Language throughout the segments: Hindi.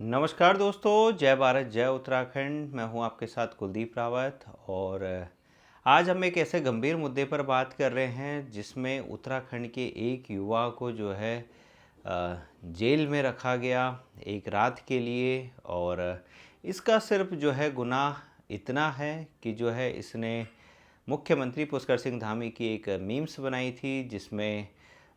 नमस्कार दोस्तों, जय भारत जय उत्तराखंड। मैं हूं आपके साथ कुलदीप रावत और आज हम एक ऐसे गंभीर मुद्दे पर बात कर रहे हैं जिसमें उत्तराखंड के एक युवा को जो है जेल में रखा गया एक रात के लिए। और इसका सिर्फ जो है गुनाह इतना है कि जो है इसने मुख्यमंत्री पुष्कर सिंह धामी की एक मीम्स बनाई थी जिसमें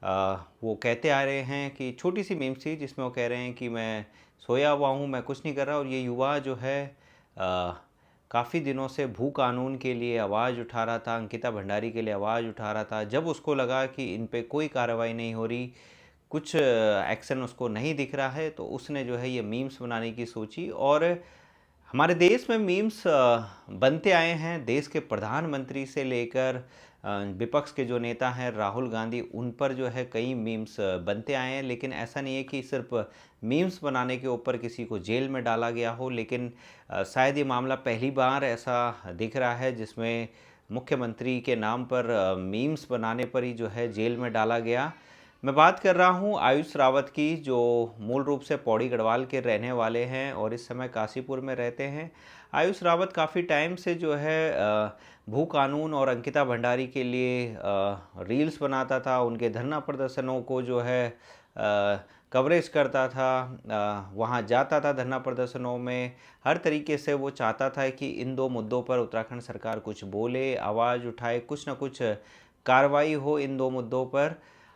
वो कहते आ रहे हैं कि छोटी सी मीम्स थी जिसमें वो कह रहे हैं कि मैं सोया हुआ हूँ, मैं कुछ नहीं कर रहा। और ये युवा जो है काफ़ी दिनों से भू कानून के लिए आवाज़ उठा रहा था, अंकिता भंडारी के लिए आवाज़ उठा रहा था। जब उसको लगा कि इन पे कोई कार्रवाई नहीं हो रही, कुछ एक्शन उसको नहीं दिख रहा है, तो उसने जो है ये मीम्स बनाने की सोची। और हमारे देश में मीम्स बनते आए हैं, देश के प्रधानमंत्री से लेकर विपक्ष के जो नेता हैं राहुल गांधी, उन पर जो है कई मीम्स बनते आए हैं। लेकिन ऐसा नहीं है कि सिर्फ मीम्स बनाने के ऊपर किसी को जेल में डाला गया हो। लेकिन शायद ये मामला पहली बार ऐसा दिख रहा है जिसमें मुख्यमंत्री के नाम पर मीम्स बनाने पर ही जो है जेल में डाला गया। मैं बात कर रहा हूं आयुष रावत की, जो मूल रूप से पौड़ी गढ़वाल के रहने वाले हैं और इस समय काशीपुर में रहते हैं। आयुष रावत काफ़ी टाइम से जो है भू कानून और अंकिता भंडारी के लिए रील्स बनाता था, उनके धरना प्रदर्शनों को जो है कवरेज करता था, वहाँ जाता था धरना प्रदर्शनों में। हर तरीके से वो चाहता था कि इन दो मुद्दों पर उत्तराखंड सरकार कुछ बोले, आवाज़ उठाए, कुछ ना कुछ कार्रवाई हो इन दो मुद्दों पर।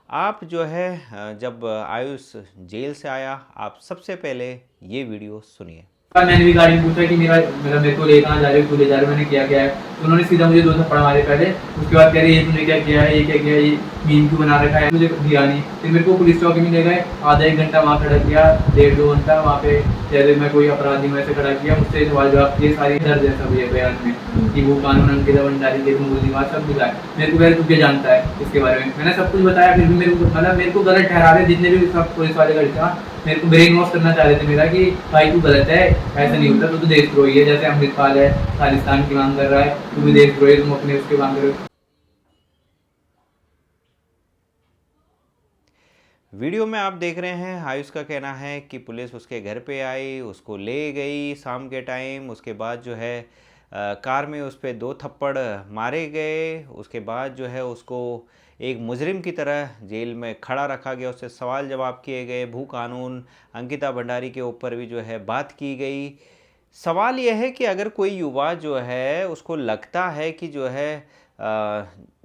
आप जो है जब आयुष जेल से आया, आप सबसे पहले ये वीडियो सुनिए। मैंने भी गाड़ी में पूछा कि मेरे को ले कहाँ जा रहे हो, तू ले जा रहे हो, मैंने किया है। तो उन्होंने सीधा मुझे 2 थप्पड़ मारे पहले। उसके बाद कह रहे ये तूने क्या किया है, ये क्या किया है, ये मीम क्यों बना रखा है, मुझे दिया नहीं। फिर मेरे को पुलिस चौकी में ले गए, आधा 1 घंटा वहाँ खड़ा किया, 1.5-2 घंटा वहाँ पे जैसे मैं कोई अपराधी में से खड़ा किया, मुझसे सवाल जवाब, ये सारी दर्ज है सब ये बयान में कि वो कानून अंकिता भंडारी के मूल निवास सब कुछ है। मेरे को कह रहे तू क्या जानता है इसके बारे में, मैंने सब कुछ बताया। फिर भी मेरे को मतलब मेरे को गलत ठहरा रहे जितने भी सब पुलिस वाले खड़े थे। मेरे को ब्रेन वॉश करना चाह रहे थे मेरा कि भाई तू गलत है, ऐसा नहीं होता, तो देशद्रोही है। जैसे अमृतपाल है, खालिस्तान की मांग कर रहा है, तू भी देशद्रोही, तुम अपने उसकी मांग कर रहे हो। वीडियो में आप देख रहे हैं आयुष का कहना है कि पुलिस उसके घर पे आई, उसको ले गई शाम के टाइम। उसके बाद जो है कार में उस पर 2 थप्पड़ मारे गए। उसके बाद जो है उसको एक मुजरिम की तरह जेल में खड़ा रखा गया, उससे सवाल जवाब किए गए। भू कानून अंकिता भंडारी के ऊपर भी जो है बात की गई। सवाल यह है कि अगर कोई युवा जो है उसको लगता है कि जो है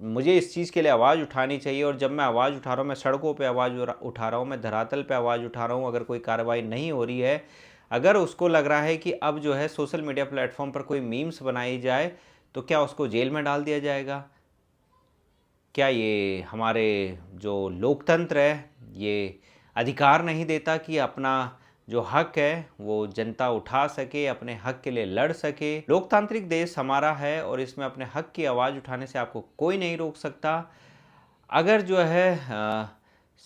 मुझे इस चीज़ के लिए आवाज़ उठानी चाहिए, और जब मैं आवाज़ उठा रहा हूँ, मैं सड़कों पे आवाज़ उठा रहा हूँ, मैं धरातल पे आवाज़ उठा रहा हूँ, अगर कोई कार्रवाई नहीं हो रही है, अगर उसको लग रहा है कि अब जो है सोशल मीडिया प्लेटफॉर्म पर कोई मीम्स बनाई जाए, तो क्या उसको जेल में डाल दिया जाएगा? क्या ये हमारे जो लोकतंत्र है ये अधिकार नहीं देता कि अपना जो हक है वो जनता उठा सके, अपने हक के लिए लड़ सके? लोकतांत्रिक देश हमारा है और इसमें अपने हक की आवाज़ उठाने से आपको कोई नहीं रोक सकता। अगर जो है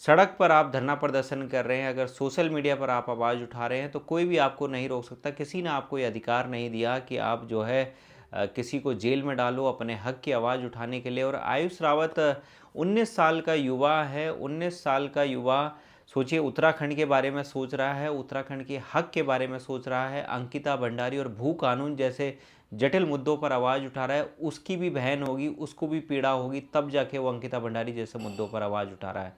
सड़क पर आप धरना प्रदर्शन कर रहे हैं, अगर सोशल मीडिया पर आप आवाज़ उठा रहे हैं, तो कोई भी आपको नहीं रोक सकता। किसी ने आपको ये अधिकार नहीं दिया कि आप जो है किसी को जेल में डालो अपने हक की आवाज़ उठाने के लिए। और आयुष रावत 19 साल का युवा है। 19 साल का युवा सोचिए, उत्तराखंड के बारे में सोच रहा है, उत्तराखंड के हक के बारे में सोच रहा है, अंकिता भंडारी और भू कानून जैसे जटिल मुद्दों पर आवाज़ उठा रहा है। उसकी भी बहन होगी, उसको भी पीड़ा होगी, तब जाके वो अंकिता भंडारी जैसे मुद्दों पर आवाज़ उठा रहा है।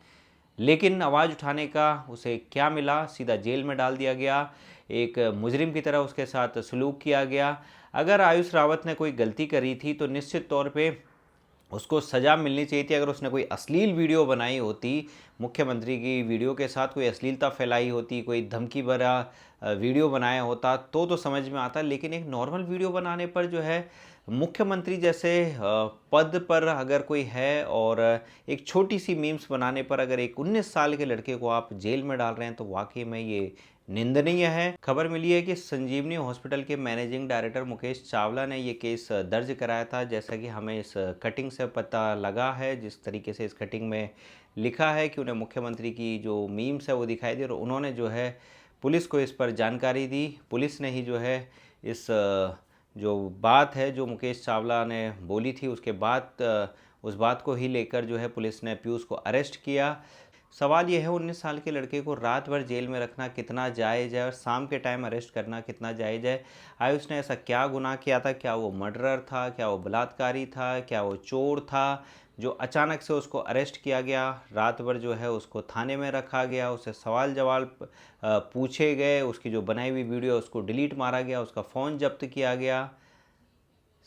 लेकिन आवाज़ उठाने का उसे क्या मिला? सीधा जेल में डाल दिया गया, एक मुजरिम की तरह उसके साथ सलूक किया गया। अगर आयुष रावत ने कोई गलती करी थी तो निश्चित तौर पे उसको सज़ा मिलनी चाहिए थी। अगर उसने कोई अश्लील वीडियो बनाई होती, मुख्यमंत्री की वीडियो के साथ कोई अश्लीलता फैलाई होती, कोई धमकी भरा वीडियो बनाया होता, तो समझ में आता। लेकिन एक नॉर्मल वीडियो बनाने पर जो है मुख्यमंत्री जैसे पद पर अगर कोई है और एक छोटी सी मीम्स बनाने पर अगर एक 19 साल के लड़के को आप जेल में डाल रहे हैं, तो वाकई में ये निंदनीय है। खबर मिली है कि संजीवनी हॉस्पिटल के मैनेजिंग डायरेक्टर मुकेश चावला ने ये केस दर्ज कराया था, जैसा कि हमें इस कटिंग से पता लगा है। जिस तरीके से इस कटिंग में लिखा है कि उन्हें मुख्यमंत्री की जो मीम्स है वो दिखाई दी और उन्होंने जो है पुलिस को इस पर जानकारी दी। पुलिस ने ही जो है इस जो बात है जो मुकेश चावला ने बोली थी, उसके बाद उस बात को ही लेकर जो है पुलिस ने पीयूष को अरेस्ट किया। सवाल ये है 19 साल के लड़के को रात भर जेल में रखना कितना जायज़ है और शाम के टाइम अरेस्ट करना कितना जायज़ है। आयुष ने ऐसा क्या गुनाह किया था? क्या वो मर्डरर था? क्या वो बलात्कारी था? क्या वो चोर था? जो अचानक से उसको अरेस्ट किया गया, रात भर जो है उसको थाने में रखा गया, उससे सवाल जवाब पूछे गए, उसकी जो बनाई हुई वीडियो उसको डिलीट मारा गया, उसका फ़ोन जब्त किया गया।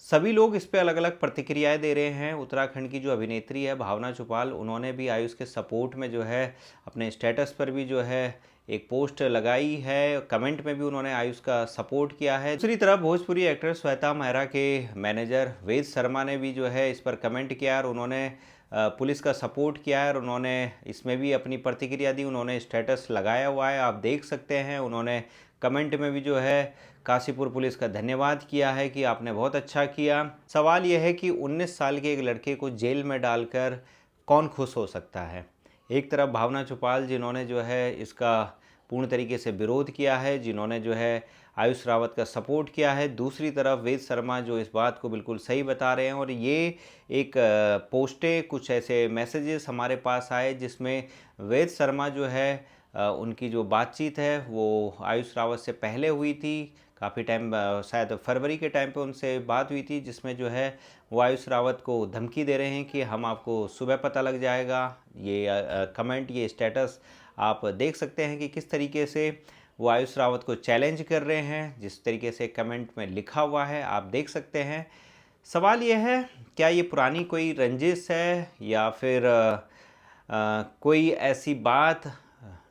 सभी लोग इस पे अलग-अलग प्रतिक्रियाएँ दे रहे हैं। उत्तराखंड की जो अभिनेत्री है भावना चौपाल, उन्होंने भी आयुष के सपोर्ट में जो है अपने स्टेटस पर भी जो है एक पोस्ट लगाई है। कमेंट में भी उन्होंने आयुष का सपोर्ट किया है। दूसरी तरफ भोजपुरी एक्टर श्वेता मेहरा के मैनेजर वेद शर्मा ने भी जो है इस पर कमेंट किया और उन्होंने पुलिस का सपोर्ट किया है और उन्होंने इसमें भी अपनी प्रतिक्रिया दी। उन्होंने स्टेटस लगाया हुआ है, आप देख सकते हैं। उन्होंने कमेंट में भी जो है काशीपुर पुलिस का धन्यवाद किया है कि आपने बहुत अच्छा किया। सवाल यह है कि 19 साल के एक लड़के को जेल में डालकर कौन खुश हो सकता है? एक तरफ भावना चौपाल जिन्होंने जो है इसका पूर्ण तरीके से विरोध किया है, जिन्होंने जो है आयुष रावत का सपोर्ट किया है। दूसरी तरफ वेद शर्मा जो इस बात को बिल्कुल सही बता रहे हैं और ये एक पोस्टें, कुछ ऐसे मैसेजेस हमारे पास आए जिसमें वेद शर्मा जो है उनकी जो बातचीत है वो आयुष रावत से पहले हुई थी। काफ़ी टाइम शायद फरवरी के टाइम पे उनसे बात हुई थी जिसमें जो है वो आयुष रावत को धमकी दे रहे हैं कि हम आपको सुबह पता लग जाएगा। ये कमेंट, ये स्टेटस आप देख सकते हैं कि किस तरीके से वो आयुष रावत को चैलेंज कर रहे हैं। जिस तरीके से कमेंट में लिखा हुआ है आप देख सकते हैं। सवाल ये है, क्या ये पुरानी कोई रंजिश है या फिर कोई ऐसी बात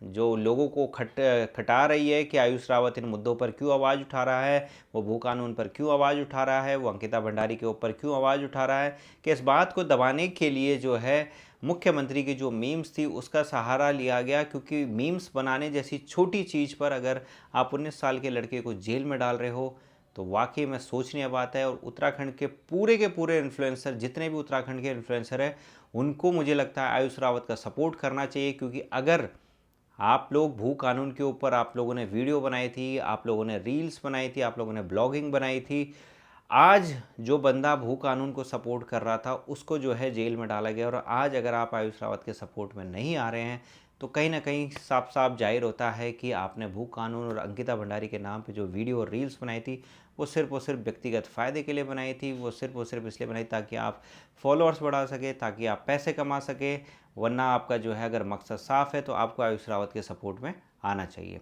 जो लोगों को खटा रही है कि आयुष रावत इन मुद्दों पर क्यों आवाज़ उठा रहा है, वो भू कानून पर क्यों आवाज़ उठा रहा है, वो अंकिता भंडारी के ऊपर क्यों आवाज़ उठा रहा है, कि इस बात को दबाने के लिए जो है मुख्यमंत्री की जो मीम्स थी उसका सहारा लिया गया। क्योंकि मीम्स बनाने जैसी छोटी चीज़ पर अगर आप 19 साल के लड़के को जेल में डाल रहे हो तो वाकई में सोचनीय बात है। और उत्तराखंड के पूरे इन्फ्लुएंसर, जितने भी उत्तराखंड के इन्फ्लुएंसर हैं, उनको मुझे लगता है आयुष रावत का सपोर्ट करना चाहिए। क्योंकि अगर आप लोग भू कानून के ऊपर आप लोगों ने वीडियो बनाई थी, आप लोगों ने रील्स बनाई थी, आप लोगों ने ब्लॉगिंग बनाई थी, आज जो बंदा भू कानून को सपोर्ट कर रहा था उसको जो है जेल में डाला गया। और आज अगर आप आयुष रावत के सपोर्ट में नहीं आ रहे हैं तो कहीं ना कहीं साफ साफ जाहिर होता है कि आपने भू कानून और अंकिता भंडारी के नाम पे जो वीडियो और रील्स बनाई थी वो सिर्फ और सिर्फ व्यक्तिगत फ़ायदे के लिए बनाई थी। वो सिर्फ और सिर्फ इसलिए बनाई ताकि आप फॉलोअर्स बढ़ा सके, ताकि आप पैसे कमा सके। वरना आपका जो है अगर मकसद साफ़ है तो आपको आयुष रावत के सपोर्ट में आना चाहिए।